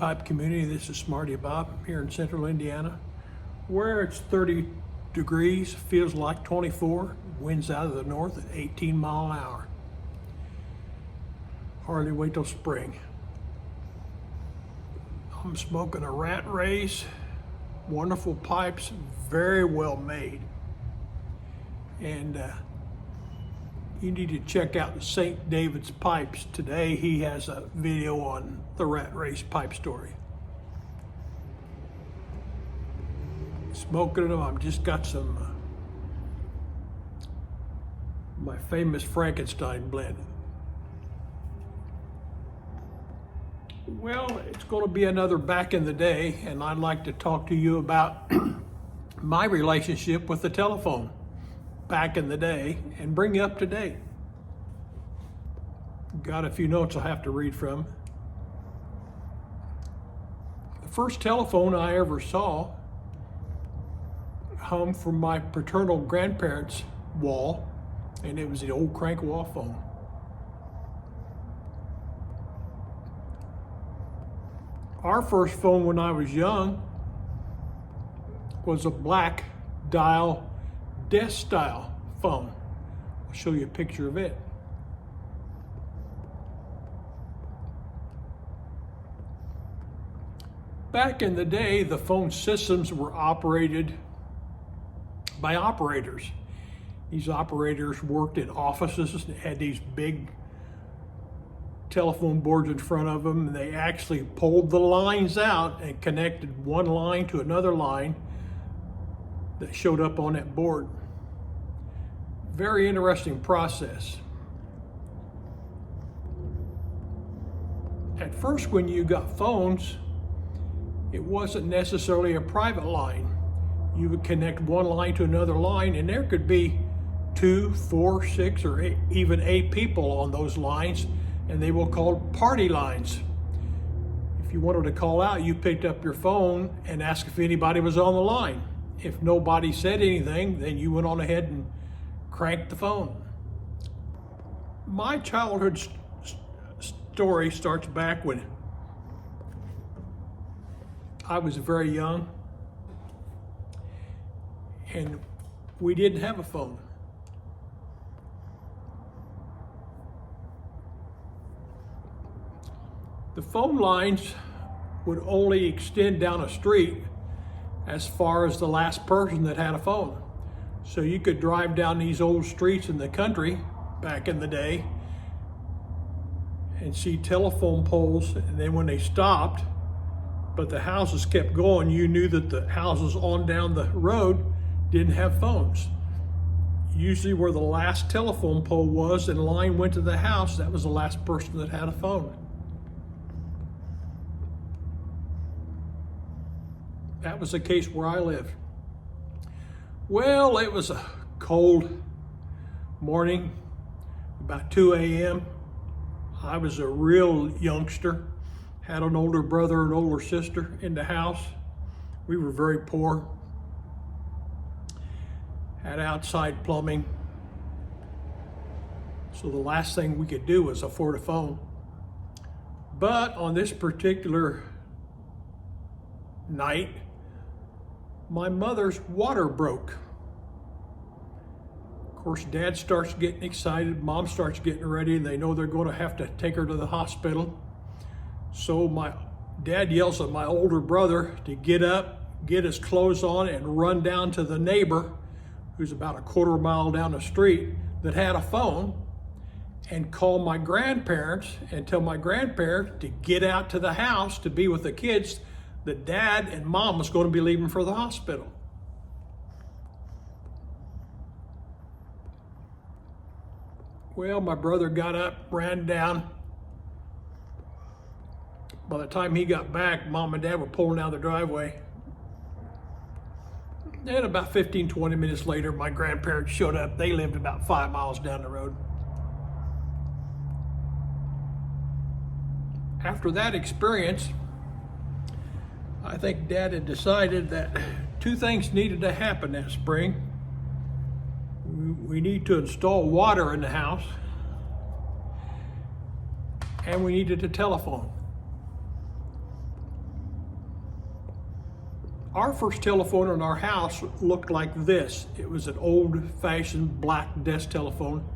Pipe community. This is Smarty Bob here in central Indiana, where it's 30 degrees, feels like 24, winds out of the north at 18 mile an hour. Hardly wait till spring. I'm smoking a Rat Race, wonderful pipes, very well made. And you need to check out St. David's Pipes today. He has a video on the Rat Race pipe story. Smoking them, I've just got some my famous Frankenstein blend. Well, it's going to be another back in the day, and I'd like to talk to you about my relationship with the telephone back in the day and bring you up to date. Got a few notes I have to read from. The first telephone I ever saw hung from my paternal grandparents' wall, and it was the old crank wall phone. Our first phone when I was young was a black dial desk style phone. I'll show you a picture of it. Back in the day, the phone systems were operated by operators. These operators worked in offices and had these big telephone boards in front of them, and they actually pulled the lines out and connected one line to another line that showed up on that board. Very interesting process. At first, when you got phones, it wasn't necessarily a private line. You would connect one line to another line, and there could be 2, 4, 6, or even 8 people on those lines, and they were called party lines. If you wanted to call out, you picked up your phone and asked if anybody was on the line. If nobody said anything, then you went on ahead and cranked the phone. My childhood story starts back when I was very young, and we didn't have a phone. The phone lines would only extend down a street as far as the last person that had a phone. So you could drive down these old streets in the country back in the day and see telephone poles, and then when they stopped, but the houses kept going, you knew that the houses on down the road didn't have phones. Usually where the last telephone pole was and line went to the house, that was the last person that had a phone. That was the case where I lived. Well, it was a cold morning, about 2 a.m. I was a real youngster, had an older brother and older sister in the house. We were very poor, had outside plumbing. So the last thing we could do was afford a phone. But on this particular night, my mother's water broke. Of course, Dad starts getting excited, Mom starts getting ready, and they know they're going to have to take her to the hospital. So my dad yells at my older brother to get up, get his clothes on, and run down to the neighbor, who's about a quarter mile down the street, that had a phone, and call my grandparents and tell my grandparents to get out to the house to be with the kids, that Dad and Mom was going to be leaving for the hospital. Well, my brother got up, ran down. By the time he got back, Mom and Dad were pulling down the driveway. And about 15, 20 minutes later, my grandparents showed up. They lived about 5 miles down the road. After that experience, I think Dad had decided that 2 things needed to happen that spring. We need to install water in the house, and we needed a telephone. Our first telephone in our house looked like this. It was an old-fashioned black desk telephone.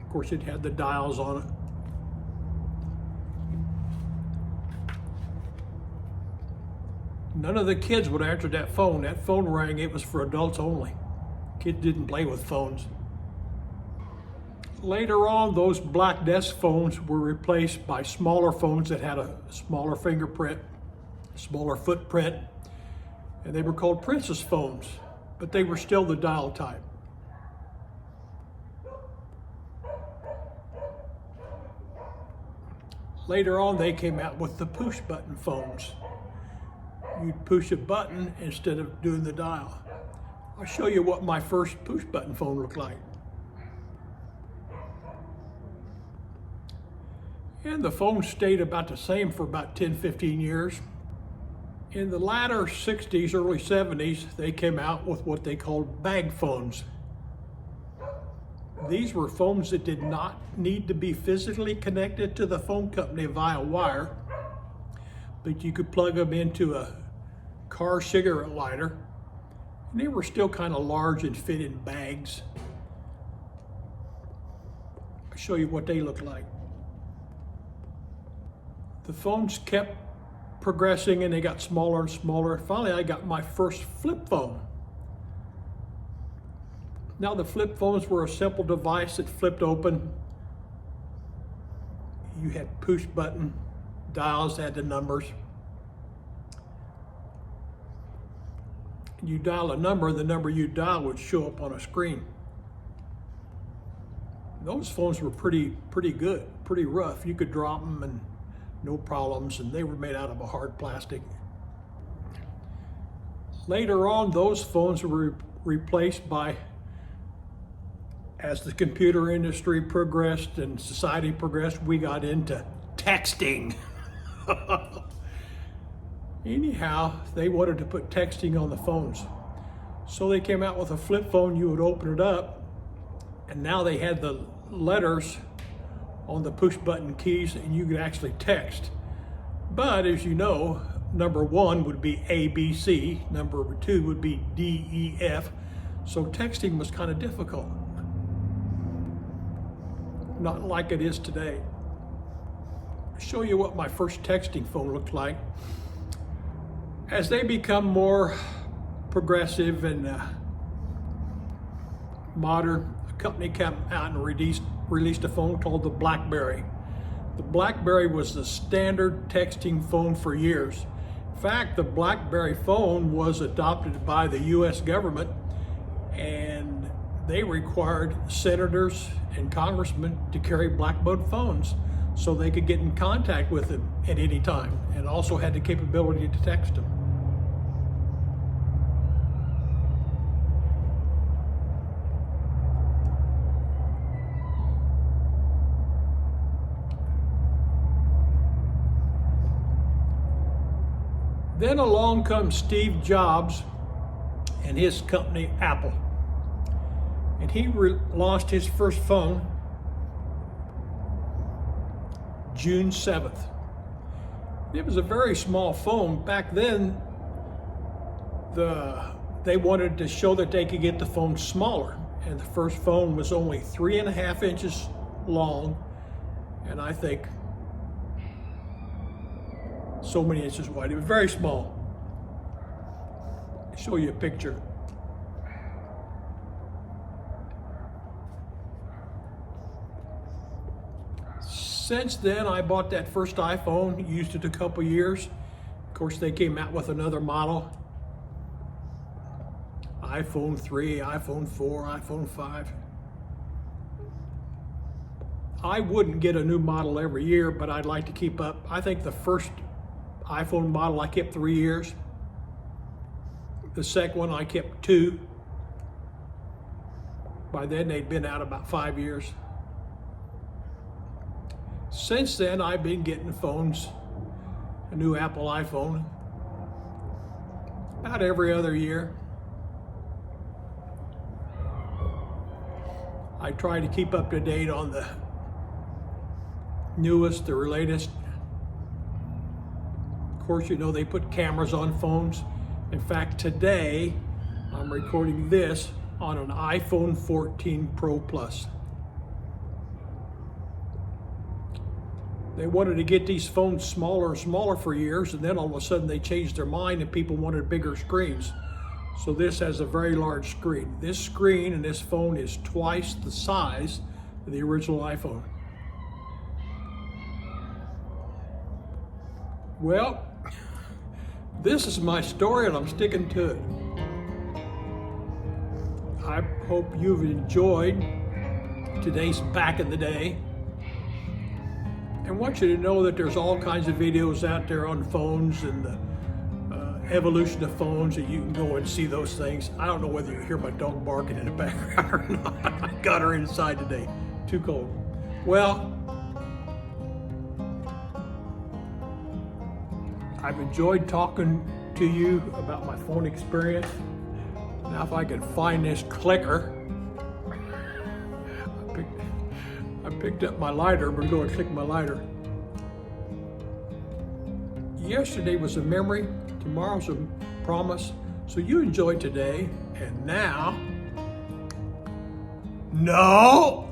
Of course, it had the dials on it. None of the kids would answer that phone. That phone rang, it was for adults only. Kids didn't play with phones. Later on, those black desk phones were replaced by smaller phones that had a smaller fingerprint, smaller footprint, and they were called Princess phones, but they were still the dial type. Later on, they came out with the push button phones. You'd push a button instead of doing the dial. I'll show you what my first push button phone looked like. And the phone stayed about the same for about 10-15 years. In the latter 60s, early 70s, they came out with what they called bag phones. These were phones that did not need to be physically connected to the phone company via wire, but you could plug them into a car cigarette lighter, and they were still kind of large and fit in bags. I'll show you what they look like. The phones kept progressing and they got smaller and smaller. Finally, I got my first flip phone. Now, the flip phones were a simple device that flipped open. You had push button dials that had the numbers. You dial a number, the number you dial would show up on a screen. Those phones were pretty good, pretty rough. You could drop them and no problems, and they were made out of a hard plastic. Later on, those phones were replaced by, as the computer industry progressed and society progressed, we got into texting. Anyhow, they wanted to put texting on the phones. So they came out with a flip phone. You would open it up, and now they had the letters on the push button keys, and you could actually text. But as you know, number 1 would be ABC, number 2 would be DEF. So texting was kind of difficult. Not like it is today. I'll show you what my first texting phone looked like. As they become more progressive and modern, a company came out and released a phone called the BlackBerry. The BlackBerry was the standard texting phone for years. In fact, the BlackBerry phone was adopted by the US government, and they required senators and congressmen to carry BlackBerry phones so they could get in contact with them at any time, and also had the capability to text them. Then along comes Steve Jobs and his company, Apple. And he launched his first phone June 7th. It was a very small phone. Back then, they wanted to show that they could get the phone smaller. And the first phone was only 3.5 inches long, and I think so many inches wide. It was very small. I'll show you a picture. Since then, I bought that first iPhone, used it a couple years. Of course, they came out with another model. iPhone 3, iPhone 4, iPhone 5. I wouldn't get a new model every year, but I'd like to keep up. I think the first iPhone model I kept 3 years. The second one I kept 2. By then they'd been out about 5 years. Since then I've been getting phones, a new Apple iPhone, about every other year. I try to keep up to date on the newest, the latest. Of course, you know, they put cameras on phones. In fact, today I'm recording this on an iPhone 14 Pro Plus. They wanted to get these phones smaller and smaller for years, and then all of a sudden they changed their mind and people wanted bigger screens. So this has a very large screen. This screen and this phone is twice the size of the original iPhone. Well, this is my story and I'm sticking to it. I hope you've enjoyed today's Back in the Day. I want you to know that there's all kinds of videos out there on phones and the evolution of phones, and you can go and see those things. I don't know whether you hear my dog barking in the background or not. I got her inside today. Too cold. Well, I've enjoyed talking to you about my phone experience. Now if I can find this clicker. I picked up my lighter. I'm gonna go and click my lighter. Yesterday was a memory, tomorrow's a promise. So you enjoy today, and now, no!